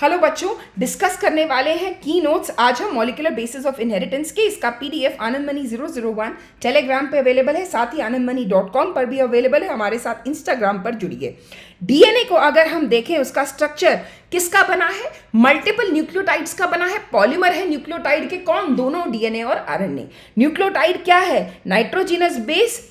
Hello बच्चों, discuss करने वाले हैं की नोट्स। आज हम मॉलिक्यूलर बेसिस ऑफ इनहेरिटेंस के इसका पीडीएफ आनंदमणि 001 टेलीग्राम पे अवेलेबल है, साथ ही आनंदमणि.com पर भी अवेलेबल है। हमारे साथ इंस्टाग्राम पर जुड़िए। डीएनए को अगर हम देखें, उसका स्ट्रक्चर किसका बना है? मल्टीपल न्यूक्लियोटाइड्स का बना है। पॉलीमर है न्यूक्लियोटाइड के, कौन? दोनों, डीएनए और आरएनए। न्यूक्लियोटाइड क्या है? नाइट्रोजिनस बेस,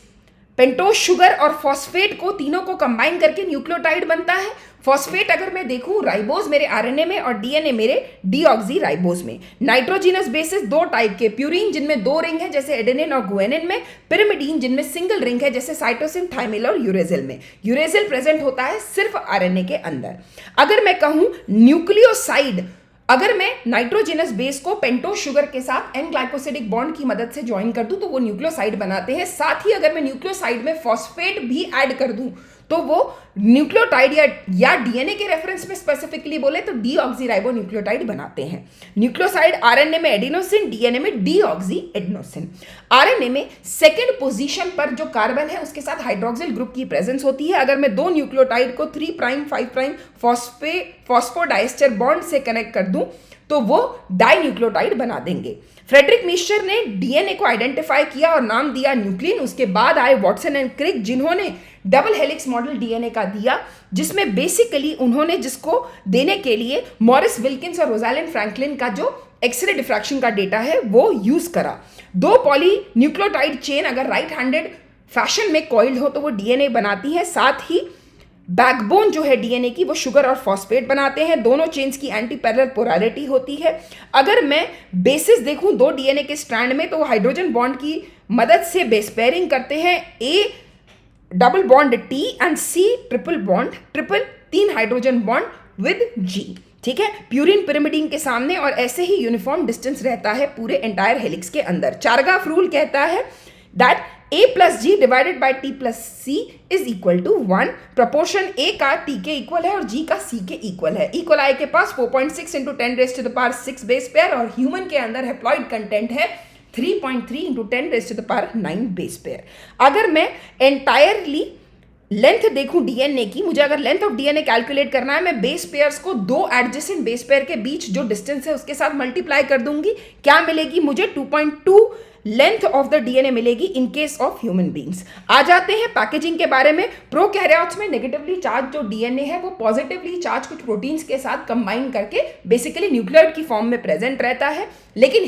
पेंटोज शुगर और फॉस्फेट को तीनों को कंबाइन करके न्यूक्लियोटाइड बनता है। फॉस्फेट अगर मैं देखूं, राइबोज मेरे आरएनए में और डीएनए मेरे डीऑक्सी राइबोज में। नाइट्रोजिनस बेसिस दो टाइप के, प्यूरिन जिनमें दो रिंग है जैसे एडेनिन और गुएनिन में, पिरिमिडीन जिनमें सिंगल रिंग है जैसे साइटोसिन, थाइमिल और यूरेसिल में। यूरेसिल प्रेजेंट होता है सिर्फ आरएनए के अंदर। अगर मैं कहूं न्यूक्लियोसाइड, अगर मैं नाइट्रोजिनस बेस को पेंटोज शुगर के साथ एन ग्लाइकोसिडिक बॉन्ड की मदद से ज्वाइन कर दूं तो वो न्यूक्लियोसाइड बनाते हैं। साथ ही अगर मैं न्यूक्लियोसाइड में फॉस्फेट भी ऐड कर दूं तो वो न्यूक्लियोटाइड या डीएनए के रेफरेंस में स्पेसिफिकली बोले तो डीऑक्सीराइबो न्यूक्लियोटाइड बनाते हैं। न्यूक्लियोसाइड आरएनए में एडिनोसिन, डीएनए में डीऑक्सी एडिनोसिन। आरएनए में सेकंड पोजीशन पर जो कार्बन है उसके साथ हाइड्रोक्सिल ग्रुप की प्रेजेंस होती है। अगर मैं दो न्यूक्लियोटाइड को 3 प्राइम 5 प्राइम फॉस्फोडाइस्टर बॉन्ड से कनेक्ट कर दूं तो वो डाइन्यूक्लियोटाइड बना देंगे। फ्रेडरिक मिश्चर ने डीएनए को आइडेंटिफाई किया और नाम दिया न्यूक्लिन। उसके बाद आए वॉटसन एंड क्रिक, जिन्होंने डबल हेलिक्स मॉडल डीएनए का दिया, जिसमें बेसिकली उन्होंने जिसको देने के लिए मॉरिस विल्किंस और रोजालिंड फ्रैंकलिन का जो एक्सरे डिफ्रैक्शन का डेटा है वो यूज करा। दो पॉली न्यूक्लियोटाइड चेन अगर राइट हैंडेड फैशन में कॉइल्ड हो तो वो डीएनए बनाती है। साथ ही बैकबोन जो है डीएनए की वो शुगर और फॉस्फेट बनाते हैं। दोनों चेन्स की एंटी पैरेलल पोलैरिटी होती है। अगर मैं बेसिस देखूं दो डीएनए के स्ट्रैंड में तो वो हाइड्रोजन बॉन्ड की मदद से बेस पेयरिंग करते हैं। A double bond T and C triple bond, triple 3 hydrogen bond with G. ठीक है, प्यूरिन पिरिमिडीन के सामने, और ऐसे ही यूनिफॉर्म डिस्टेंस रहता है पूरे एंटायर हेलिक्स के अंदर। चारगाफ रूल कहता है that a plus G divided by T plus C is equal to 1। Proportion a का t के इक्वल है और g का c के इक्वल है। इक्वलाई के पास 4.6 into 10 raise to the power 6 base pair, और ह्यूमन के अंदर हेप्लॉइड कंटेंट है 3.3 into 10 raise to the power 9 base pair. अगर मैं एंटायरली लेंथ देखूं डीएनए की, मुझे अगर लेंथ ऑफ डीएनए कैलकुलेट करना है, मैं बेस पेयर्स को दो एडजेसेंट बेस पेयर के बीच जो डिस्टेंस है उसके साथ मल्टीप्लाई कर दूंगी। क्या मिलेगी मुझे? 2.2 लेंथ ऑफ द डीएनए मिलेगी in case of human beings. आ जाते हैं पैकेजिंग के बारे में। प्रोकैरियोट्स में नेगेटिवली चार्ज जो डीएनए है वो पॉजिटिवली चार्ज कुछ प्रोटीन्स के साथ कंबाइन करके बेसिकली न्यूक्लियोटाइड की फॉर्म में प्रेजेंट रहता है। लेकिन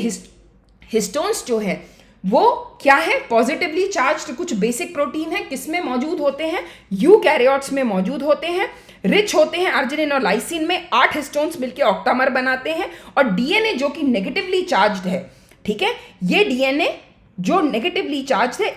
हिस्टोन्स जो है वो क्या है? पॉजिटिवली चार्ज्ड कुछ बेसिक प्रोटीन है। किसमें मौजूद होते हैं? यूकैरियोट्स में मौजूद होते हैं। रिच होते हैं अर्जिनिन और लाइसिन में। 8 हिस्टोन्स मिलकर ऑक्टामर बनाते हैं। और डीएनए जो कि नेगेटिवली चार्ज्ड है, ठीक है, ये डीएनए जो नेगेटिवली चार्ज है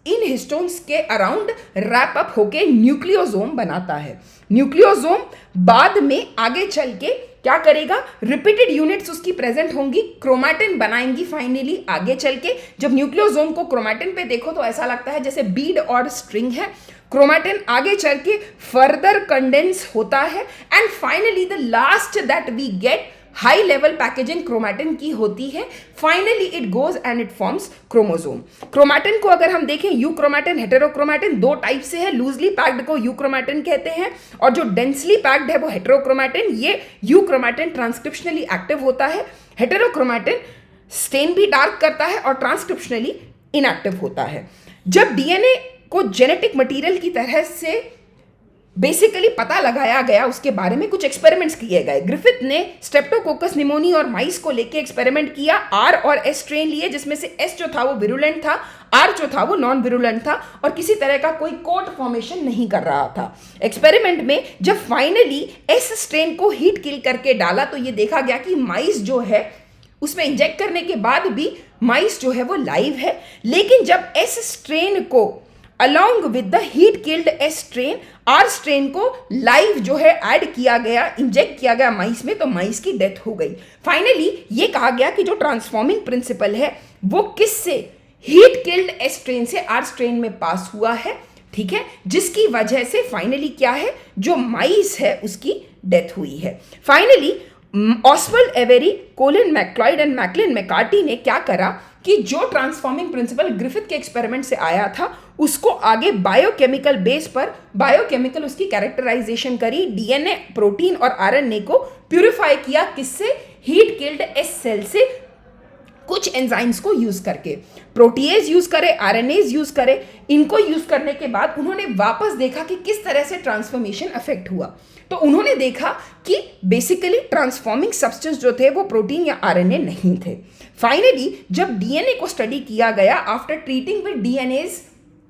इन हिस्टोन्स के अराउंड रैप अप होके न्यूक्लियोसोम बनाता है। न्यूक्लियोसोम बाद में आगे चल के क्या करेगा? रिपीटेड यूनिट्स उसकी प्रेजेंट होंगी, क्रोमैटिन बनाएंगी फाइनली आगे चल के। जब न्यूक्लियोसोम को क्रोमैटिन पे देखो तो ऐसा लगता है जैसे बीड और स्ट्रिंग है। क्रोमैटिन आगे चल के फर्दर कंडेंस होता है and finally the last that we get high level packaging chromatin की होती है। Finally it goes and it forms chromosome. Chromatin को अगर हम देखें, यूक्रोमैटिन, हेटेरोक्रोमैटिन, दो टाइप से है। लूजली पैक्ड को यूक्रोमैटिन कहते हैं और जो डेंसली पैक्ड है वो हेटेरोक्रोमैटिन। ये यूक्रोमैटिन ट्रांसक्रिप्शनली एक्टिव होता है, हेटेरोक्रोमैटिन स्टेन भी डार्क करता है और ट्रांसक्रिप्शनली इनएक्टिव होता है। जब डीएनए को जेनेटिक मटीरियल की तरह से बेसिकली पता लगाया गया, उसके बारे में कुछ एक्सपेरिमेंट्स किए गए। ग्रिफिथ ने स्ट्रेप्टोकोकस निमोनी और माइस को लेके एक्सपेरिमेंट किया। आर और एस स्ट्रेन लिए, जिसमें से एस जो था वो विरुलेंट था, आर जो था वो नॉन विरुलेंट था और किसी तरह का कोई कोट फॉर्मेशन नहीं कर रहा था। एक्सपेरिमेंट में जब फाइनली एस स्ट्रेन को हीट किल करके डाला तो ये देखा गया कि माइस जो है उसमें इंजेक्ट करने के बाद भी माइस जो है वो लाइव है। लेकिन जब एस स्ट्रेन को along with the heat killed S strain, R strain को लाइव जो है ऐड किया गया, इंजेक्ट किया गया माइस में, तो माइस की डेथ हो गई। फाइनली ये कहा गया कि जो ट्रांसफॉर्मिंग प्रिंसिपल है वो किससे? हीट किल्ड एस स्ट्रेन से आर स्ट्रेन में पास हुआ है, ठीक है, जिसकी वजह से फाइनली क्या है, जो माइस है उसकी डेथ हुई है। Finally Oswald Avery, Colin MacLeod and Maclyn McCarty ने क्या करा कि कि जो ट्रांसफॉर्मिंग प्रिंसिपल ग्रिफिथ के एक्सपेरिमेंट से आया था उसको आगे बायोकेमिकल बेस पर बायोकेमिकल उसकी कैरेक्टराइजेशन करी, डीएनए, प्रोटीन और आरएनए को प्यूरिफाई किया, किससे? हीट किल्ड एस सेल से कुछ एंजाइम्स को यूज करके, प्रोटीएज यूज करे, आरएनएज यूज करे। इनको यूज करने के बाद उन्होंने वापस देखा कि किस तरह से ट्रांसफॉर्मेशन अफेक्ट हुआ। तो उन्होंने देखा कि बेसिकली ट्रांसफॉर्मिंग सब्सटेंस जो थे वो प्रोटीन या आरएनए नहीं थे। फाइनली जब डीएनए को स्टडी किया गया after treating with DNAs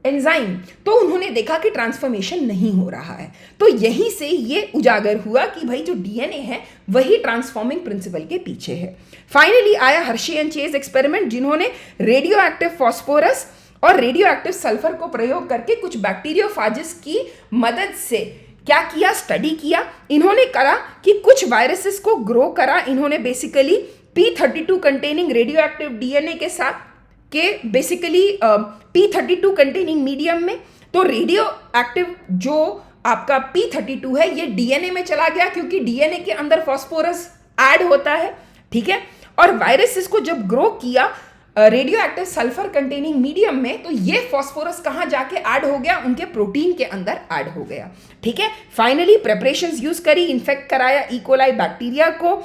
enzyme, तो उन्होंने देखा कि ट्रांसफॉर्मेशन नहीं हो रहा है। तो यहीं से ये उजागर हुआ कि भाई जो डीएनए है वही ट्रांसफॉर्मिंग प्रिंसिपल के पीछे है। फाइनली आया हर्शी एंड चेज एक्सपेरिमेंट, जिन्होंने रेडियो एक्टिव फॉस्फोरस और रेडियो एक्टिव सल्फर को प्रयोग करके कुछ बैक्टीरियोफाजिस की मदद से क्या किया? स्टडी किया। इन्होंने करा कि कुछ वायरसेस को ग्रो करा। इन्होंने basically P32 containing radio active DNA के साथ के बेसिकली P32 कंटेनिंग मीडियम में। तो रेडियो एक्टिव जो आपका P32 है ये डीएनए में चला गया, क्योंकि डीएनए के अंदर फास्फोरस ऐड होता है, ठीक है। और वायरसेस को जब ग्रो किया radio active sulphur containing medium में, तो ये फास्फोरस कहाँ जाके ऐड हो गया? उनके प्रोटीन के अंदर ऐड हो गया, ठीक है। फाइनली प्रेपरेशंस यूज करी, इन्फेक्ट कराया इकोलाई बैक्टीरिया को,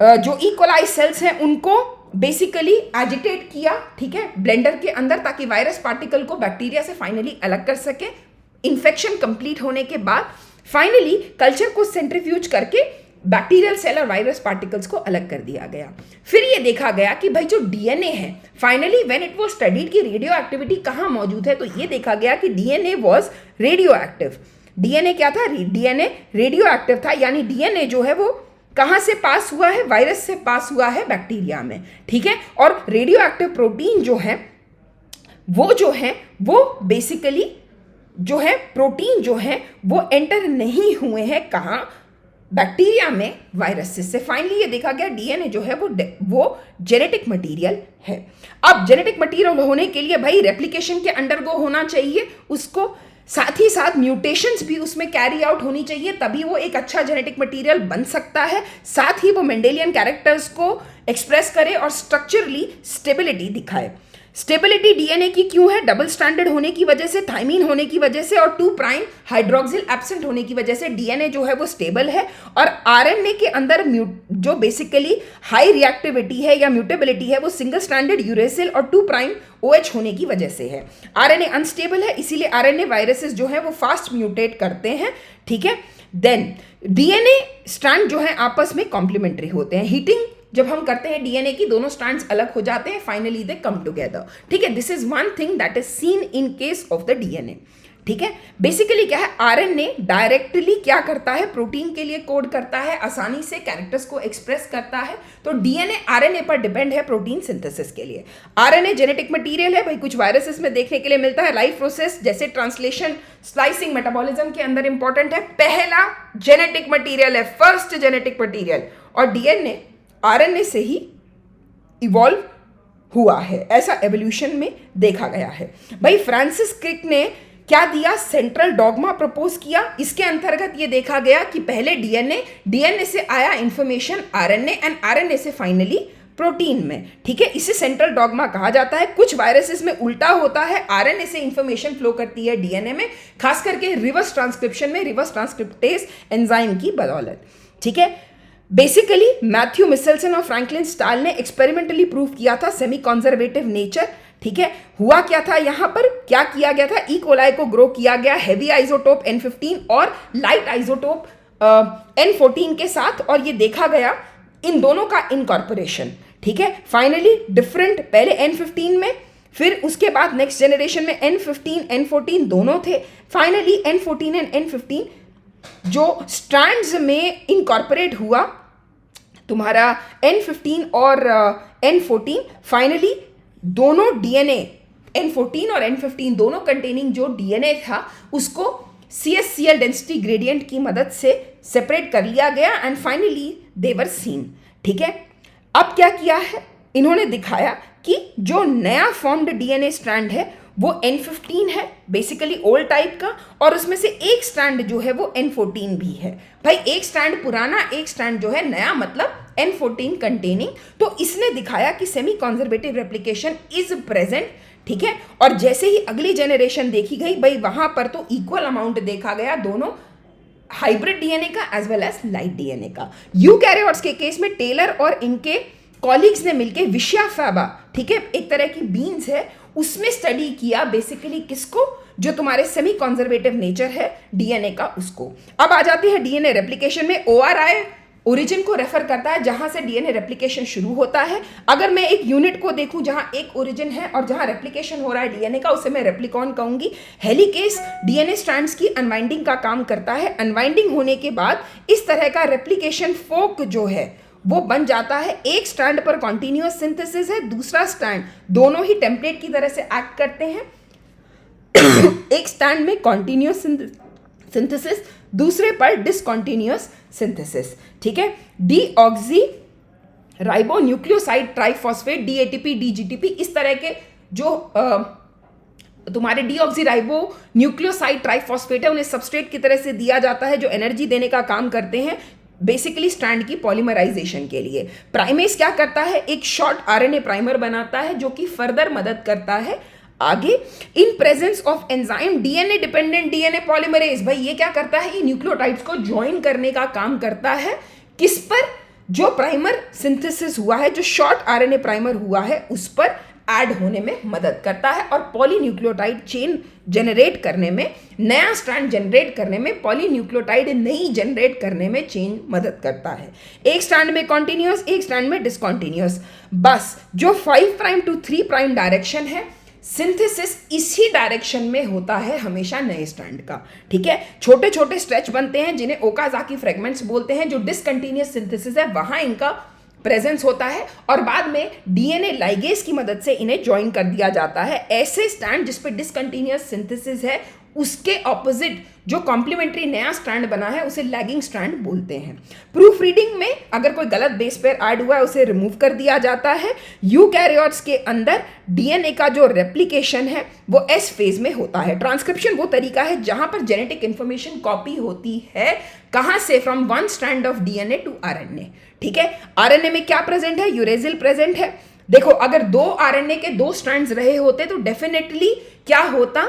जो इकोलाई सेल्स हैं उनको बेसिकली एजिटेट किया, ठीक है, ब्लेंडर के अंदर, ताकि वायरस पार्टिकल को बैक्टीरिया से फाइनली अलग कर सके। इन्फेक्शन कंप्लीट होने के बाद फाइनली कल्चर को सेंट्रीफ्यूज करके बैक्टीरियल सेल और वायरस पार्टिकल्स को अलग कर दिया गया। फिर ये देखा गया कि भाई जो डीएनए है, finally when it was studied कि रेडियो एक्टिविटी कहाँ मौजूद है, तो ये देखा गया कि DNA was radio active. DNA क्या था? डीएनए रेडियो एक्टिव था, यानी डीएनए जो है वो कहाँ से पास हुआ है? वायरस से पास हुआ है बैक्टीरिया में, ठीक है। और रेडियो एक्टिव प्रोटीन जो है वो बेसिकली जो है प्रोटीन जो है वो एंटर नहीं हुए हैं कहाँ? बैक्टीरिया में, वायरसेस से। फाइनली ये देखा गया डीएनए जो है वो जेनेटिक मटेरियल है। अब जेनेटिक मटेरियल होने के लिए भाई रेप्लिकेशन के अंडरगो होना चाहिए, उसको साथ ही साथ म्यूटेशंस भी उसमें कैरी आउट होनी चाहिए, तभी वो एक अच्छा जेनेटिक मटेरियल बन सकता है। साथ ही वो मेंडेलियन कैरेक्टर्स को एक्सप्रेस करे और स्ट्रक्चरली स्टेबिलिटी दिखाए। स्टेबिलिटी डीएनए की क्यों है? डबल स्टैंडर्ड होने की वजह से, थाइमीन होने की वजह से और 2' हाइड्रोक्सिल एब्सेंट होने की वजह से डीएनए जो है वो स्टेबल है। और आरएनए के अंदर जो बेसिकली हाई रिएक्टिविटी है या म्यूटेबिलिटी है वो सिंगल स्टैंडर्ड यूरेसिल और 2' OH होने की वजह से है। आरएनए अनस्टेबल है, इसीलिए आरएनए वायरसेस जो है वो फास्ट म्यूटेट करते हैं, ठीक है। देन डीएनए स्ट्रैंड जो है आपस में कॉम्प्लीमेंट्री होते हैं। हीटिंग जब हम करते हैं डीएनए की, दोनों स्ट्रैंड्स अलग हो जाते हैं, फाइनली दे कम टुगेदर, ठीक है। This is one thing that is seen in case of the DNA, ठीक है। बेसिकली क्या है? आरएनए डायरेक्टली क्या करता है? प्रोटीन के लिए कोड करता है, आसानी से कैरेक्टर्स को एक्सप्रेस करता है। तो डीएनए आरएनए पर डिपेंड है प्रोटीन सिंथेसिस के लिए। आरएनए जेनेटिक मटेरियल है भाई, कुछ वायरसेस में देखने के लिए मिलता है। लाइफ प्रोसेस जैसे ट्रांसलेशन, स्लाइसिंग, मेटाबॉलिज्म के अंदर इंपॉर्टेंट है। पहला जेनेटिक मटीरियल है, फर्स्ट जेनेटिक मटीरियल। और डीएनए आरएनए से ही इवॉल्व हुआ है, ऐसा एवोल्यूशन में देखा गया है। भाई फ्रांसिस क्रिक ने क्या दिया? सेंट्रल डॉगमा प्रपोज किया। इसके अंतर्गत ये देखा गया कि पहले डीएनए से आया इंफॉर्मेशन आरएनए एंड आरएनए से फाइनली प्रोटीन में, ठीक है। इसे सेंट्रल डॉगमा कहा जाता है। कुछ वायरसेस में उल्टा होता है, आरएनए से इंफॉर्मेशन फ्लो करती है डीएनए में, खास करके रिवर्स ट्रांसक्रिप्शन में रिवर्स ट्रांसक्रिप्टेज एंजाइम की बदौलत, ठीक है। बेसिकली मैथ्यू मिसेल्सन और फ्रैंकलिन स्टाल ने एक्सपेरिमेंटली प्रूव किया था सेमी कंजर्वेटिव नेचर, ठीक है। हुआ क्या था? यहां पर क्या किया गया था? ई कोलाई को ग्रो किया गया हेवी आइसोटोप N15 और लाइट आइसोटोप N14 के साथ, और ये देखा गया इन दोनों का इनकॉर्पोरेशन, ठीक है। फाइनली डिफरेंट, पहले N15 में, फिर उसके बाद नेक्स्ट जनरेशन में N15 N14 दोनों थे। फाइनली N14 एंड N15 जो स्ट्रैंड्स में इनकॉर्पोरेट हुआ, तुम्हारा N15 और N14, फाइनली दोनों डीएनए N14 और N15 दोनों कंटेनिंग जो डीएनए था उसको CH-Cl डेंसिटी ग्रेडियंट की मदद से सेपरेट कर लिया गया and finally they were seen, ठीक है। अब क्या किया है? इन्होंने दिखाया कि जो नया फॉर्म्ड डीएनए स्ट्रैंड है वो N15 है, बेसिकली ओल्ड टाइप का, और उसमें से एक स्ट्रैंड जो है वो N14 भी है। भाई एक स्ट्रैंड पुराना, एक स्ट्रैंड जो है नया, मतलब N14 कंटेनिंग। तो इसने दिखाया कि semi conservative replication is present, ठीक है। और जैसे ही अगली जेनरेशन देखी गई, भाई वहां पर तो इक्वल अमाउंट देखा गया दोनों हाइब्रिड डीएनए का as well as light DNA का। यूकैरियोट्स के केस में टेलर और इनके कॉलीग्स ने मिलकर विशिया फैबा, ठीक है, एक तरह की बीन्स है, उसमें स्टडी किया बेसिकली किसको, जो तुम्हारे सेमी कॉन्जर्वेटिव नेचर है डीएनए का, उसको। अब आ जाती है डीएनए रेप्लिकेशन में। ओआरआई ओरिजिन को रेफर करता है जहां से डीएनए रेप्लिकेशन शुरू होता है। अगर मैं एक यूनिट को देखूं जहां एक ओरिजिन है और जहां रेप्लिकेशन हो रहा है डीएनए का, उसे मैं रेप्लिकॉन कहूंगी। हेलिकेस डीएनए स्ट्रैंड्स की अनवाइंडिंग का काम करता है। अनवाइंडिंग होने के बाद इस तरह का रेप्लिकेशन फोक जो है वो बन जाता है। एक स्ट्रैंड पर कॉन्टिन्यूअस सिंथेसिस है, दूसरा स्ट्रैंड, दोनों ही टेम्पलेट की तरह से एक्ट करते हैं। एक स्ट्रैंड में कॉन्टिन्यूअस सिंथेसिस, दूसरे पर डिसकॉन्टिन्यूअस सिंथेसिस, ठीक है। डीऑक्सी राइबो न्यूक्लियोसाइड ट्राइफॉस्फेट, डीएटीपी, डीजीटीपी, इस तरह के जो तुम्हारे डीऑक्सी राइबो न्यूक्लियोसाइड ट्राइफॉस्फेट है, उन्हें सबस्ट्रेट की तरह से दिया जाता है, जो एनर्जी देने का काम करते हैं बेसिकली स्ट्रैंड की पॉलीमराइजेशन के लिए। प्राइमेस क्या करता है, एक शॉर्ट आरएनए प्राइमर बनाता है जो कि फर्दर मदद करता है आगे। In presence of enzyme DNA dependent DNA polymerase, भाई ये क्या करता है, ये न्यूक्लियोटाइड्स को ज्वाइन करने का काम करता है। किस पर, जो प्राइमर सिंथेसिस हुआ है, जो शॉर्ट आरएनए प्राइमर हुआ है, उस पर ऐड होने में मदद करता है। और पॉलीन्यूक्लियोटाइड चेन जनरेट करने में, नया स्ट्रैंड जनरेट करने में, पॉलीन्यूक्लियोटाइड नई जनरेट करने में चेन मदद करता है। एक स्ट्रैंड में कॉन्टिन्यूअस, एक स्ट्रैंड में डिसकॉन्टिन्यूअस। बस जो 5 प्राइम टू 3 प्राइम डायरेक्शन है, सिंथेसिस इसी डायरेक्शन में होता है हमेशा नए स्ट्रैंड का, ठीक है। छोटे छोटे स्ट्रेच बनते हैं जिन्हें ओकाजाकी फ्रेगमेंट्स बोलते हैं। जो डिसकंटिन्यूअस सिंथेसिस है वहां इनका प्रेजेंस होता है और बाद में डीएनए लाइगेज की मदद से इन्हें ज्वाइन कर दिया जाता है। ऐसे स्ट्रैंड जिस पे डिसकंटिन्यूअस सिंथेसिस है, उसके ऑपोजिट जो कॉम्प्लीमेंट्री नया स्ट्रैंड बना है, उसे लैगिंग स्ट्रैंड बोलते हैं। प्रूफ रीडिंग में अगर कोई गलत बेस पेयर ऐड हुआ है, उसे रिमूव कर दिया जाता है। यूकैरियोट्स के अंदर डीएनए का जो रेप्लिकेशन है वो एस फेज में होता है। ट्रांसक्रिप्शन वो तरीका है जहां पर जेनेटिक इंफॉर्मेशन कॉपी होती है, कहां से, from one strand of DNA to RNA, ठीक है। आरएनए में क्या प्रेजेंट है, यूरेसिल प्रेजेंट है। देखो अगर दो आरएनए के दो स्ट्रैंड्स रहे होते तो डेफिनेटली क्या होता,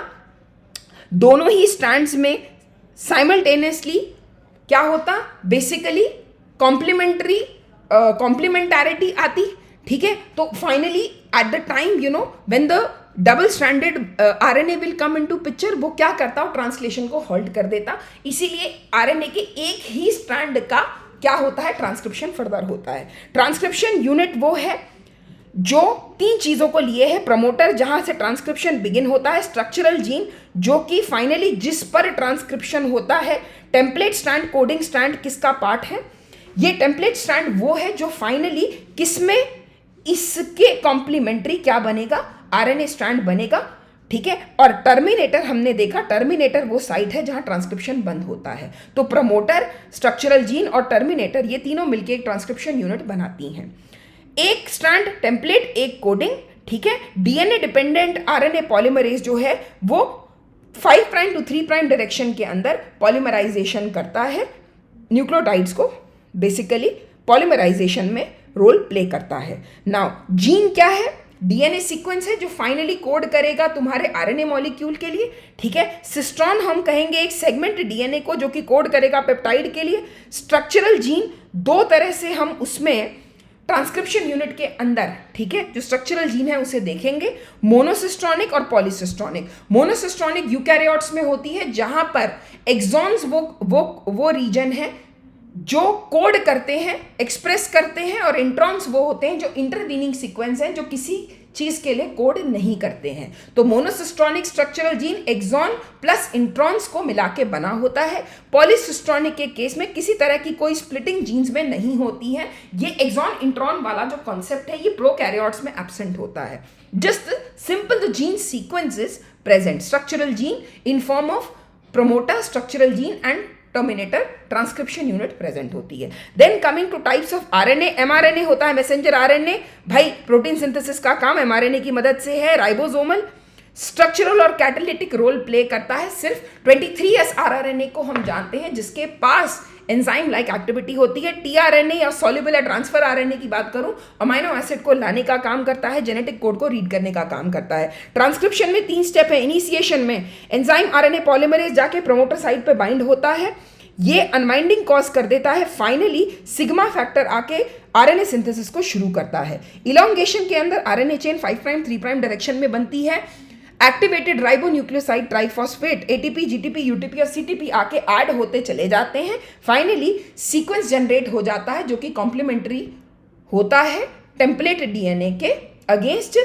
दोनों ही स्ट्रैंड्स में साइमल्टेनियसली क्या होता, बेसिकली कॉम्प्लीमेंटैरिटी आती, ठीक है। तो finally at the time you know when the double stranded RNA will come into picture, वो क्या करता, वो ट्रांसलेशन को हॉल्ट कर देता। इसीलिए आरएनए के एक ही स्ट्रैंड का क्या होता है, ट्रांसक्रिप्शन फर्दर होता है। ट्रांसक्रिप्शन यूनिट वो है जो 3 चीजों को लिए है। प्रमोटर जहां से ट्रांसक्रिप्शन बिगिन होता है, स्ट्रक्चरल जीन जो कि फाइनली जिस पर ट्रांसक्रिप्शन होता है, टेम्पलेट स्ट्रैंड, कोडिंग स्ट्रैंड किसका पार्ट है, ये टेम्पलेट स्ट्रैंड वो है जो फाइनली किसमें, इसके कॉम्प्लीमेंट्री क्या बनेगा, आरएनए स्ट्रैंड बनेगा, ठीक है। और टर्मिनेटर हमने देखा, टर्मिनेटर वो साइट है जहां ट्रांसक्रिप्शन बंद होता है। तो प्रमोटर, स्ट्रक्चरल जीन और टर्मिनेटर, ये तीनों मिलकर एक ट्रांसक्रिप्शन यूनिट बनाती हैं। एक स्ट्रैंड टेम्पलेट, एक कोडिंग, ठीक है। डीएनए डिपेंडेंट आरएनए पॉलीमरेज जो है वो 5 प्राइम टू 3 प्राइम डायरेक्शन के अंदर पॉलीमराइजेशन करता है, न्यूक्लियोटाइड्स को बेसिकली पॉलीमराइजेशन में रोल प्ले करता है। नाउ जीन क्या है, डीएनए सीक्वेंस है जो फाइनली कोड करेगा तुम्हारे आरएनए मॉलिक्यूल के लिए, ठीक है। सिस्ट्रॉन हम कहेंगे एक सेगमेंट डीएनए को जो कि कोड करेगा पेप्टाइड के लिए। स्ट्रक्चरल जीन दो तरह से हम उसमें ट्रांसक्रिप्शन यूनिट के अंदर, ठीक है, जो स्ट्रक्चरल जीन है उसे देखेंगे, मोनोसिस्ट्रॉनिक और पॉलीसिस्ट्रॉनिक। मोनोसिस्ट्रॉनिक यूकैरियोट्स में होती है जहां पर एक्सॉन्स वो रीजन है जो कोड करते हैं, एक्सप्रेस करते हैं, और इंट्रॉन्स वो होते हैं जो इंटरवीनिंग सीक्वेंस हैं जो किसी चीज के लिए कोड नहीं करते हैं। तो monocistronic structural gene exon plus introns को मिला के बना होता है। पॉलीसिस्ट्रॉनिक के केस में किसी तरह की कोई स्प्लिटिंग जीन्स में नहीं होती है। ये एक्सॉन इंट्रॉन वाला जो कॉन्सेप्ट है ये प्रोकैरियोट्स में एब्सेंट होता है। Just simple the gene sequence is present, structural gene in form of promoter, structural gene and terminator, transcription unit present होती है। Then coming to types of RNA, mRNA होता है मैसेंजर आरएनए, भाई protein synthesis का काम mRNA की मदद से है। राइबोसोमल स्ट्रक्चरल और कैटालिटिक रोल प्ले करता है। सिर्फ 23S आरआरएनए को हम जानते हैं जिसके पास एंजाइम लाइक एक्टिविटी होती है। टीआरएनए या सॉल्युबल या ट्रांसफर आरएनए की बात करूं, अमीनो एसिड को लाने का काम करता है, जेनेटिक कोड को रीड करने का काम करता है। ट्रांसक्रिप्शन में 3 स्टेप है। इनिशिएशन में एंजाइम आरएनए पॉलीमरेज जाके प्रोमोटर साइट पे बाइंड होता है, ये अनबाइंडिंग कॉज कर देता है। फाइनली सिग्मा फैक्टर आके आरएनए सिंथेसिस को शुरू करता है। इलॉन्गेशन के अंदर RNA chain 5 prime 3 prime direction में बनती है। Activated ribonucleoside triphosphate ATP, GTP, UTP और सीटीपी आके ऐड होते चले जाते हैं। फाइनली सीक्वेंस जनरेट हो जाता है जो कि कॉम्प्लीमेंट्री होता है टेम्पलेट डीएनए के अगेंस्ट।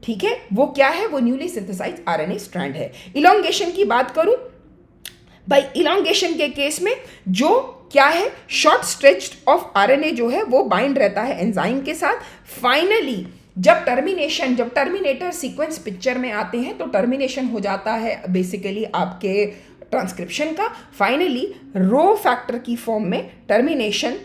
ठीक है, वो क्या है? वो न्यूली सिंथेसाइज्ड आरएनए स्ट्रैंड है। इलॉन्गेशन की बात करूं भाई, इलॉन्गेशन के केस में जो क्या है, शॉर्ट स्ट्रेच्ड ऑफ आरएनए जो है वो बाइंड रहता है एंजाइम के साथ। फाइनली जब टर्मिनेटर सीक्वेंस पिक्चर में आते हैं तो टर्मिनेशन हो जाता है बेसिकली आपके ट्रांसक्रिप्शन का। फाइनली रो फैक्टर की फॉर्म में टर्मिनेशन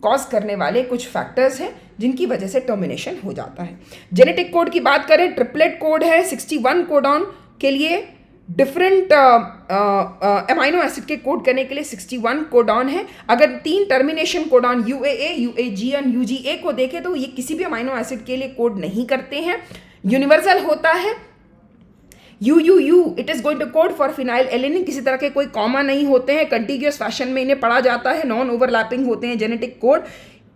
कॉज करने वाले कुछ फैक्टर्स हैं जिनकी वजह से टर्मिनेशन हो जाता है। जेनेटिक कोड की बात करें, ट्रिपलेट कोड है 61 कोडॉन के लिए, डिफरेंट अमीनो एसिड के कोड करने के लिए 61 कोडॉन है। अगर 3 टर्मिनेशन कोडॉन UAA, UAG और UGA को देखें तो ये किसी भी अमीनो एसिड के लिए कोड नहीं करते हैं। यूनिवर्सल होता है UUU, it is going to code for phenylalanine. किसी तरह के कोई कॉमा नहीं होते हैं, कंटिन्यूअस फैशन में इन्हें पढ़ा जाता है, नॉन ओवरलैपिंग होते हैं जेनेटिक कोड।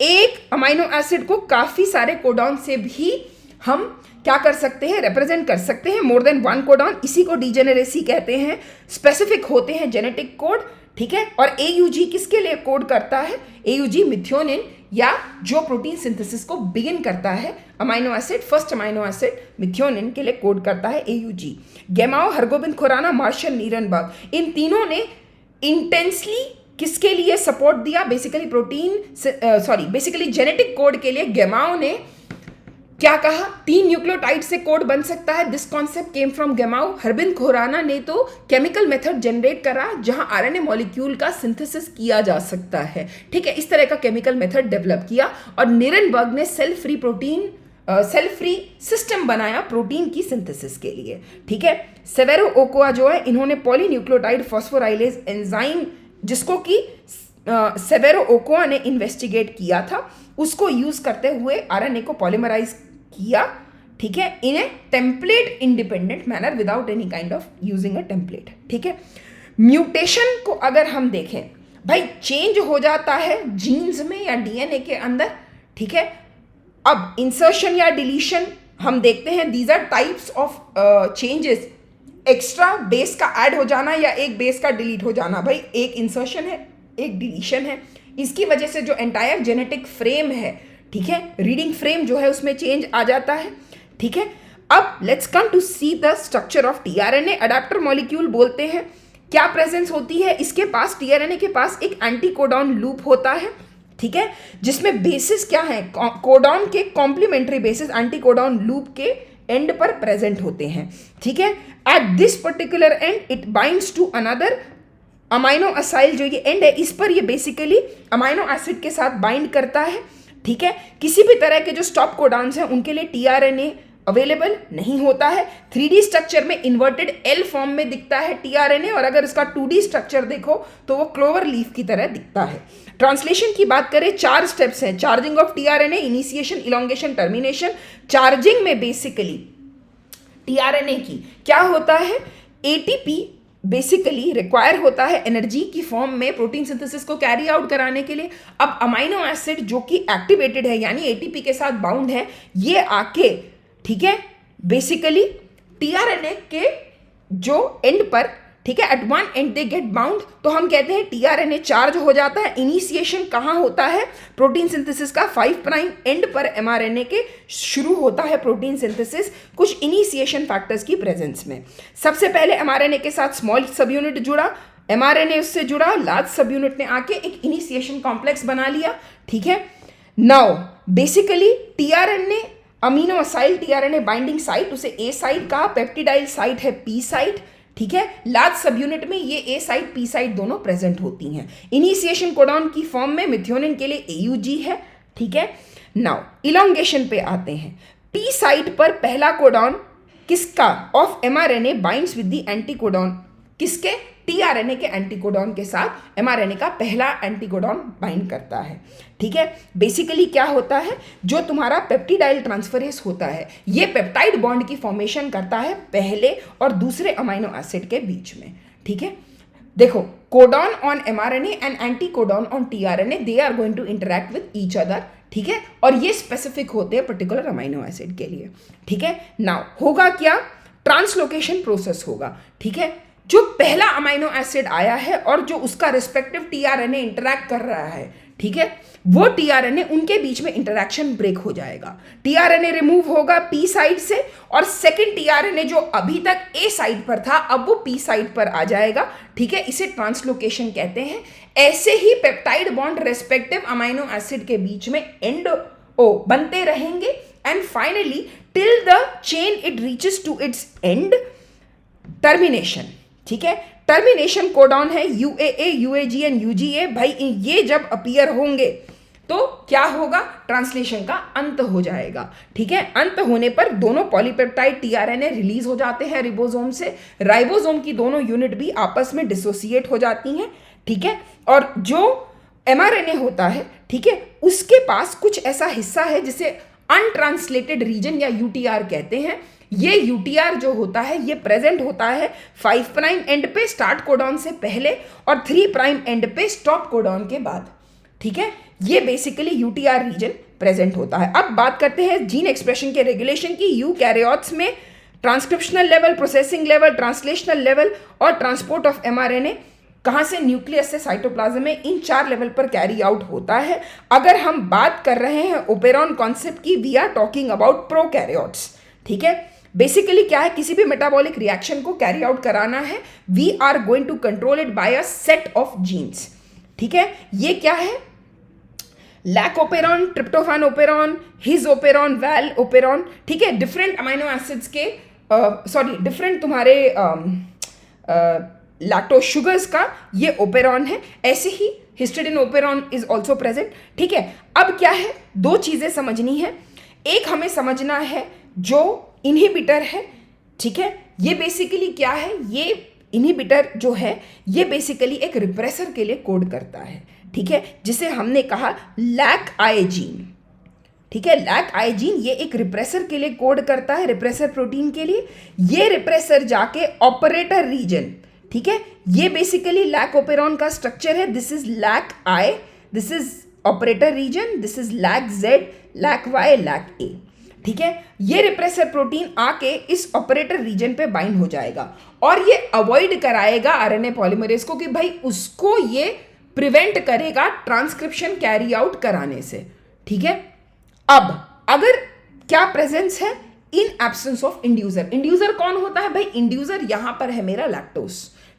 एक अमीनो एसिड को काफ़ी सारे कोडॉन से भी हम क्या कर सकते हैं, रिप्रेजेंट कर सकते हैं, मोर देन 1 कोडॉन। इसी को डीजेनरेसी कहते हैं। स्पेसिफिक होते हैं जेनेटिक कोड, ठीक है। और AUG किसके लिए कोड करता है? AUG मिथ्योनिन या जो प्रोटीन सिंथेसिस को बिगिन करता है amino acid, first amino acid methionine के लिए कोड करता है AUG। गेमाओ, हरगोबिंद खुराना, मार्शल नीरनबर्ग, इन तीनों ने इंटेंसली किसके लिए सपोर्ट दिया? बेसिकली जेनेटिक कोड के लिए गेमाओ ने क्या कहा? 3 न्यूक्लियोटाइड से कोड बन सकता है। This concept came from Gamow. Harbind Khorana ने तो केमिकल मेथड जनरेट करा जहां आरएनए मॉलिक्यूल का सिंथेसिस किया जा सकता है, ठीक है, इस तरह का केमिकल मेथड डेवलप किया। और नीरनबर्ग ने सेल फ्री सिस्टम बनाया प्रोटीन की सिंथेसिस के लिए, ठीक है। सेवेरो ओकोआ जो है, इन्होंने पॉलीन्यूक्लियोटाइड फॉस्फोराइलेज एंजाइम जिसको कि सेवेरो ओकोआ ने इन्वेस्टिगेट किया था, उसको यूज करते हुए आरएनए को पॉलीमराइज किया, ठीक है, in a template independent manner without any kind of using a template, ठीक है। म्यूटेशन को अगर हम देखें भाई, चेंज हो जाता है जीन्स में या डीएनए के अंदर, ठीक है। अब इंसर्शन या डिलीशन हम देखते हैं, these are types of changes. Extra base का ऐड हो जाना या एक बेस का डिलीट हो जाना, भाई एक इंसर्शन है, एक डिलीशन है। इसकी वजह से जो एंटायर जेनेटिक फ्रेम है, ठीक है, रीडिंग फ्रेम जो है उसमें चेंज आ जाता है, ठीक है। अब let's come to see the structure of tRNA. Adaptor molecule बोलते हैं, क्या प्रेजेंस होती है इसके पास? टीआरएनए के पास एक एंटीकोडॉन लूप होता है, ठीक है, जिसमें बेसिस क्या है? कोडॉन के कॉम्प्लीमेंट्री बेसिस एंटीकोडॉन लूप के एंड पर प्रेजेंट होते हैं, ठीक है। At this particular end it binds to another aminoacyl, जो ये एंड है इस पर ये बेसिकली अमीनो एसिड के साथ बाइंड करता है, ठीक है। किसी भी तरह के जो स्टॉप कोडॉन्स हैं उनके लिए टीआरएनए अवेलेबल नहीं होता है। 3D स्ट्रक्चर में इन्वर्टेड L फॉर्म में दिखता है टीआरएनए, और अगर इसका 2D स्ट्रक्चर देखो तो वो क्लोवर लीफ की तरह दिखता है। ट्रांसलेशन की बात करें, 4 स्टेप्स हैं। Charging of tRNA, initiation, elongation, termination. Charging में बेसिकली टीआरएनए की क्या होता है? एटीपी बेसिकली रिक्वायर होता है एनर्जी की फॉर्म में प्रोटीन सिंथेसिस को कैरी आउट कराने के लिए। अब अमीनो एसिड जो कि एक्टिवेटेड है यानी एटीपी के साथ बाउंड है, ये आके, ठीक है, बेसिकली टीआरएनए के जो एंड पर, ठीक है, at one end they get bound, तो हम कहते हैं टीआरएनए चार्ज हो जाता है। इनिशिएशन कहाँ होता है? प्रोटीन सिंथेसिस का 5 प्राइम एंड पर एमआरएनए के शुरू होता है प्रोटीन सिंथेसिस कुछ इनिशिएशन फैक्टर्स की प्रेजेंस में। सबसे पहले एमआरएनए के साथ स्मॉल सब यूनिट जुड़ा, एमआरएनए उससे जुड़ा, लार्ज सब यूनिट ने आके एक इनिशिएशन कॉम्प्लेक्स बना लिया, ठीक है। Now basically tRNA amino acyl tRNA binding site, उसे ए साइट कहा, पेप्टिडाइल साइट है पी साइट, ठीक है। लार्ज सब यूनिट में ये ए साइट पी साइट दोनों प्रेजेंट होती हैं। इनिशिएशन कोडॉन की फॉर्म में मिथ्योनिन के लिए AUG है, ठीक है। नाउ इलोंगेशन पे आते हैं। पी साइट पर पहला कोडॉन किसका of mRNA binds with the anticodon, किसके tRNA के एंटीकोडॉन के साथ mRNA का पहला एंटीकोडॉन बाइंड करता है। ठीक है, बेसिकली क्या होता है, जो तुम्हारा पेप्टिडाइल ट्रांसफरेज होता है ये पेप्टाइड बॉन्ड की फॉर्मेशन करता है पहले और दूसरे अमीनो एसिड के बीच में। ठीक है, देखो codon on mRNA and anticodon on tRNA they are going to interact with each other. ठीक है, और ये स्पेसिफिक होते हैं पर्टिकुलर अमीनो एसिड के लिए। ठीक है, नाउ होगा क्या, ट्रांसलोकेशन प्रोसेस होगा। ठीक है, जो पहला अमीनो एसिड आया है और जो उसका रिस्पेक्टिव tRNA इंटरैक्ट कर रहा है, ठीक है, वो tRNA उनके बीच में इंटरैक्शन ब्रेक हो जाएगा, tRNA रिमूव होगा P साइड से और सेकंड tRNA जो अभी तक A साइड पर था अब वो P साइड पर आ जाएगा। ठीक है, इसे ट्रांसलोकेशन कहते हैं। ऐसे ही peptide bond respective amino acid के बीच में एंड ओ बनते रहेंगे and finally till the chain it reaches to its end, termination. ठीक है, टर्मिनेशन कोडॉन है UAA, UAG एंड UGA। भाई ये जब अपीयर होंगे तो क्या होगा, ट्रांसलेशन का अंत हो जाएगा। ठीक है, अंत होने पर दोनों पॉलीपेप्टाइड tRNA रिलीज हो जाते हैं रिबोसोम से, राइबोसोम की दोनों यूनिट भी आपस में डिसोसिएट हो जाती हैं। ठीक है, और जो mRNA होता है, ठीक है, उसके पास कुछ ऐसा हिस्सा है जिसे अनट्रांसलेटेड रीजन या UTR कहते हैं। ये UTR जो होता है ये प्रेजेंट होता है 5 प्राइम एंड पे स्टार्ट कोडॉन से पहले और 3 प्राइम एंड पे स्टॉप कोडॉन के बाद। ठीक है, ये बेसिकली UTR रीजन प्रेजेंट होता है। अब बात करते हैं जीन एक्सप्रेशन के रेगुलेशन की। यूकैरियोट्स में transcriptional level, processing level, translational level और ट्रांसपोर्ट ऑफ mRNA कहाँ से, न्यूक्लियस से साइटोप्लाज्म में, इन 4 लेवल पर कैरी आउट होता है। अगर हम बात कर रहे हैं ओपेरॉन कॉन्सेप्ट की, we are talking about prokaryotes. ठीक है, बेसिकली क्या है, किसी भी मेटाबॉलिक रिएक्शन को कैरी आउट कराना है, we are going to control it bye a set of genes. ठीक है, ये क्या है, lac operon, tryptophan operon, his operon, val operon. ठीक है, डिफरेंट अमीनो एसिड्स के डिफरेंट तुम्हारे लैक्टोज शुगर्स का ये ओपेरॉन है। ऐसे ही histidine operon is also present. ठीक है, अब क्या है, 2 चीजें समझनी है। एक हमें समझना है जो इनहिबिटर है। ठीक है, ये बेसिकली क्या है, ये इनहिबिटर जो है ये बेसिकली एक रिप्रेसर के लिए कोड करता है। ठीक है, जिसे हमने कहा लैक आई जीन। ठीक है, लैक आई जीन ये एक रिप्रेसर के लिए कोड करता है, रिप्रेसर प्रोटीन के लिए। ये रिप्रेसर जाके ऑपरेटर रीजन, ठीक है, ये बेसिकली लैक ओपेरॉन का स्ट्रक्चर है। This is lac I, this is operator region, this is lac Z, lac Y, lac A. ठीक है, ये रिप्रेसर प्रोटीन आके इस ऑपरेटर रीजन पे बाइंड हो जाएगा और ये अवॉइड कराएगा आरएनए पॉलीमरेज को कि भाई उसको ये प्रिवेंट करेगा ट्रांसक्रिप्शन कैरी आउट कराने से। ठीक है, अब अगर क्या प्रेजेंस है, in absence of inducer. Inducer कौन होता है भाई, इंड्यूसर यहां पर है मेरा लैक्टोज।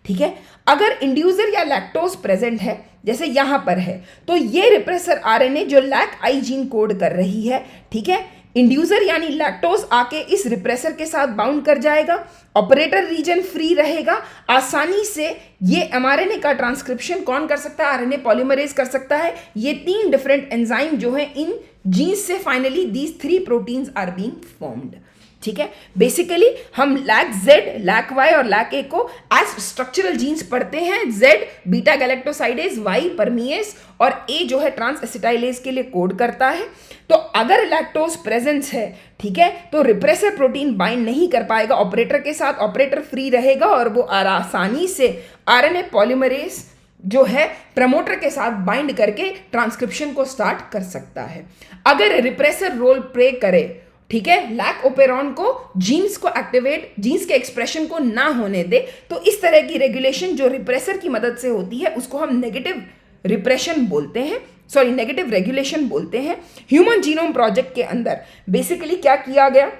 ठीक है, अगर इंड्यूसर या लैक्टोज प्रेजेंट है जैसे यहां पर है तो ये रिप्रेसर आरएनए जो लैक आई जीन कोड कर रही है, ठीक है, इंड्यूसर यानी लैक्टोज आके इस रिप्रेसर के साथ बाउंड कर जाएगा, ऑपरेटर रीजन फ्री रहेगा, आसानी से ये एमआरएनए का ट्रांसक्रिप्शन कौन कर सकता है, आरएनए पॉलीमरेज कर सकता है। ये 3 डिफरेंट एंजाइम जो हैं इन जीन्स से finally these 3 proteins are being formed. ठीक है, बेसिकली हम लैक जेड, लैक वाई और लैक ए को एज स्ट्रक्चरल जीन्स पढ़ते हैं। Z beta galactosidase, Y permease और ए जो है ट्रांस एसिटाइलेज के लिए कोड करता है। तो अगर लैक्टोज प्रेजेंस है, ठीक है, तो रिप्रेसर प्रोटीन बाइंड नहीं कर पाएगा ऑपरेटर के साथ, ऑपरेटर फ्री रहेगा और वो आसानी से आरएनए पॉलीमरेज जो है प्रमोटर के साथ बाइंड करके ट्रांसक्रिप्शन को स्टार्ट कर सकता है। अगर रिप्रेसर रोल प्ले करे, ठीक है, लैक ओपेरॉन को जीन्स को एक्टिवेट, जीन्स के एक्सप्रेशन को ना होने दे, तो इस तरह की रेगुलेशन जो रिप्रेसर की मदद से होती है उसको हम नेगेटिव रिप्रेशन बोलते हैं, सॉरी नेगेटिव रेगुलेशन बोलते हैं। ह्यूमन जीनोम प्रोजेक्ट के अंदर बेसिकली क्या किया गया,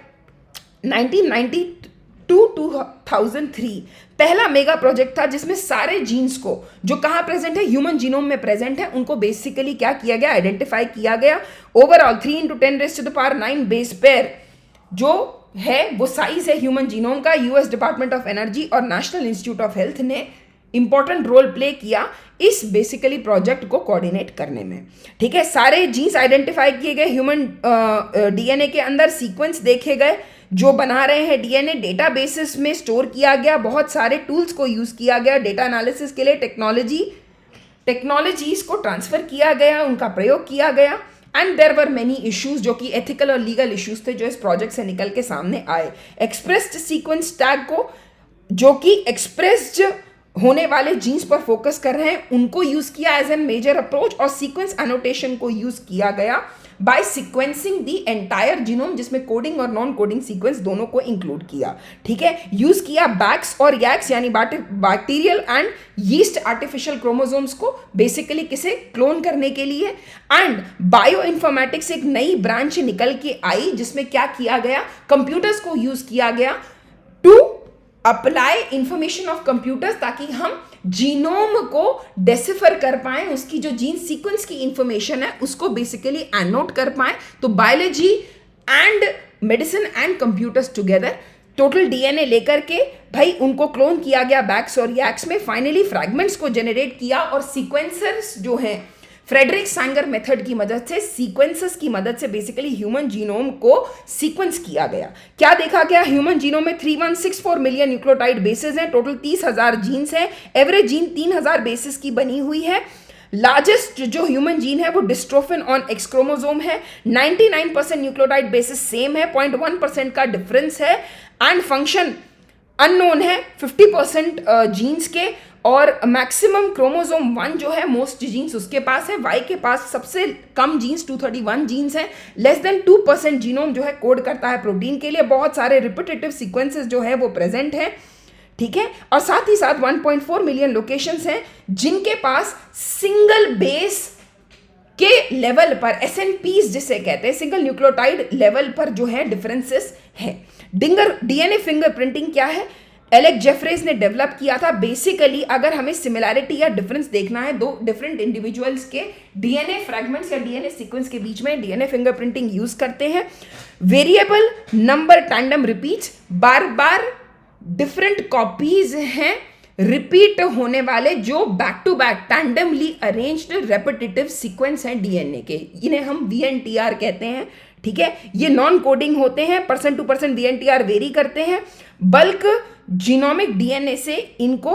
1992-2003 पहला मेगा प्रोजेक्ट था जिसमें सारे जीन्स को जो कहाँ प्रेजेंट है, ह्यूमन जीनोम में प्रेजेंट है, उनको बेसिकली क्या किया गया, आइडेंटिफाई किया गया। ओवरऑल 3 × 10⁻⁹ बेस पेयर जो है वो साइज है ह्यूमन जीनोम का। यूएस डिपार्टमेंट ऑफ एनर्जी और नेशनल इंस्टीट्यूट ऑफ हेल्थ ने इंपॉर्टेंट रोल प्ले किया इस बेसिकली प्रोजेक्ट को कोऑर्डिनेट करने में। ठीक है, सारे जीन्स आइडेंटिफाई किए गए, ह्यूमन डीएनए के अंदर सीक्वेंस देखे गए, जो बना रहे हैं डीएनए डेटाबेसेस में स्टोर किया गया, बहुत सारे टूल्स को यूज़ किया गया डेटा एनालिसिस के लिए, टेक्नोलॉजीज को ट्रांसफ़र किया गया, उनका प्रयोग किया गया। And there were many issues जो कि एथिकल और लीगल इश्यूज थे जो इस प्रोजेक्ट से निकल के सामने आए। एक्सप्रेस्ड सीक्वेंस टैग को, जो कि एक्सप्रेस्ड होने वाले जीन्स पर फोकस कर रहे हैं, उनको यूज़ किया एज एन मेजर अप्रोच, और सीक्वेंस एनोटेशन को यूज़ किया गया by sequencing the entire genome, जिसमें कोडिंग और नॉन कोडिंग सीक्वेंस दोनों को इंक्लूड किया। ठीक है, यूज किया बैक्स और यैक्स यानी bacterial and yeast artificial chromosomes को बेसिकली किसे क्लोन करने के लिए। एंड बायो इन्फॉर्मेटिक्स एक नई ब्रांच निकल के आई जिसमें क्या किया गया, कंप्यूटर्स को यूज किया गया to apply information of computers, ताकि हम जीनोम को डेसिफर कर पाएं, उसकी जो जीन सीक्वेंस की इंफॉर्मेशन है उसको बेसिकली एनोट कर पाएं। तो biology and medicine and computers together total DNA लेकर के भाई उनको क्लोन किया गया बैक्स और यैक्स में, फाइनली फ्रैगमेंट्स को जनरेट किया और सीक्वेंसर्स जो हैं फ्रेडरिक सैंगर मेथड की मदद से, सीक्वेंसेस की मदद से बेसिकली ह्यूमन जीनोम को सीक्वेंस किया गया। क्या देखा गया, ह्यूमन जीनोम में 3164 मिलियन न्यूक्लियोटाइड बेसेस हैं, टोटल 30,000 जीन्स हैं, एवरेज जीन 3000 बेसिस की बनी हुई है। लार्जेस्ट जो ह्यूमन जीन है वो डिस्ट्रोफिन ऑन एक्स क्रोमोसोम है, 99% न्यूक्लियोटाइड बेसिस सेम है, 0.1% का डिफरेंस है, एंड फंक्शन अननोन है 50% जीन्स के, और मैक्सिमम क्रोमोसोम 1 जो है मोस्ट जीन्स उसके पास है, वाई के पास सबसे कम जीन्स 231 जीन्स हैं, लेस देन 2% जीनोम जो है कोड करता है प्रोटीन के लिए, बहुत सारे रिपीटेटिव सीक्वेंसेस जो है वो प्रेजेंट है। ठीक है, और साथ ही साथ 1.4 मिलियन लोकेशंस हैं जिनके पास सिंगल बेस के लेवल पर, SNPs जिसे कहते हैं सिंगल न्यूक्लियोटाइड लेवल पर जो है डिफरेंसेस है। डीएनए फिंगरप्रिंटिंग क्या है, एलेक जेफरेज ने डेवलप किया था। बेसिकली अगर हमें सिमिलैरिटी या डिफरेंस देखना है दो डिफरेंट इंडिविजुअल्स के डीएनए फ्रैगमेंट्स या डीएनए सीक्वेंस के बीच में, डीएनए फिंगरप्रिंटिंग यूज करते हैं। वेरिएबल नंबर टैंडम रिपीट्स, बार बार डिफरेंट कॉपीज हैं रिपीट होने वाले जो back to back tandemly arranged repetitive sequence हैं डीएनए के, इन्हें हम VNTR कहते हैं। ठीक है, ये नॉन कोडिंग होते हैं, % टू % VNTR वेरी करते हैं। बल्क जीनोमिक डीएनए से इनको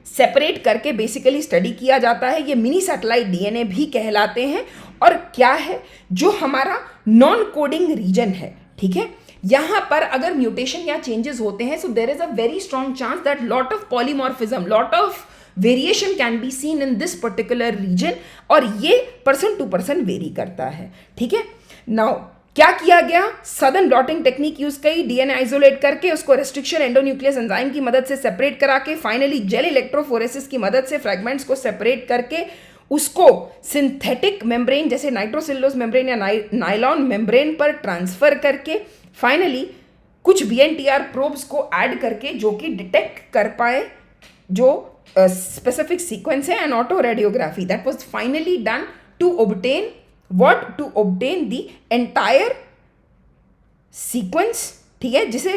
सेपरेट करके बेसिकली स्टडी किया जाता है, ये मिनी सैटेलाइट डीएनए भी कहलाते हैं। और क्या है जो हमारा नॉन कोडिंग रीजन है, ठीक है, यहां पर अगर म्यूटेशन या चेंजेस होते हैं, so there is a very strong chance that lot of polymorphism, lot of variation can be seen in this particular region, और ये % टू % वेरी करता है। ठीक है, नाउ क्या किया गया, सदर्न ब्लॉटिंग टेक्निक यूज की, डीएनए आइसोलेट करके उसको रेस्ट्रिक्शन एंडोन्यूक्लियस एंजाइम की मदद से सेपरेट करा के, फाइनली जेल इलेक्ट्रोफोरेसिस की मदद से फ्रैगमेंट्स को सेपरेट करके उसको सिंथेटिक मेम्ब्रेन जैसे नाइट्रोसेलुलोज मेम्ब्रेन या नाइलॉन मेम्ब्रेन पर ट्रांसफर करके, फाइनली कुछ VNTR प्रोब्स को ऐड करके जो कि डिटेक्ट कर पाए जो स्पेसिफिक सीक्वेंस है, and autoradiography that was finally done to obtain what, to obtain the entire sequence। ठीक है, जिसे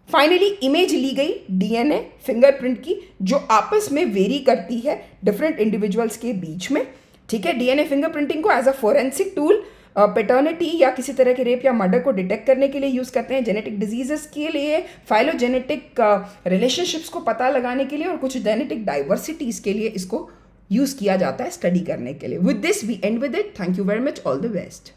फाइनली इमेज ली गई डीएनए फिंगरप्रिंट की जो आपस में वेरी करती है डिफरेंट इंडिविजुअल्स के बीच में। ठीक है, डीएनए फिंगरप्रिंटिंग को as a forensic tool paternity या किसी तरह के रेप या मर्डर को डिटेक्ट करने के लिए यूज़ करते हैं, जेनेटिक डिजीजेस के लिए, फाइलोजेनेटिक रिलेशनशिप्स को पता लगाने के लिए, और कुछ जेनेटिक डाइवर्सिटीज़ के लिए इसको यूज़ किया जाता है स्टडी करने के लिए। With this we end with it, thank you very much, all the best.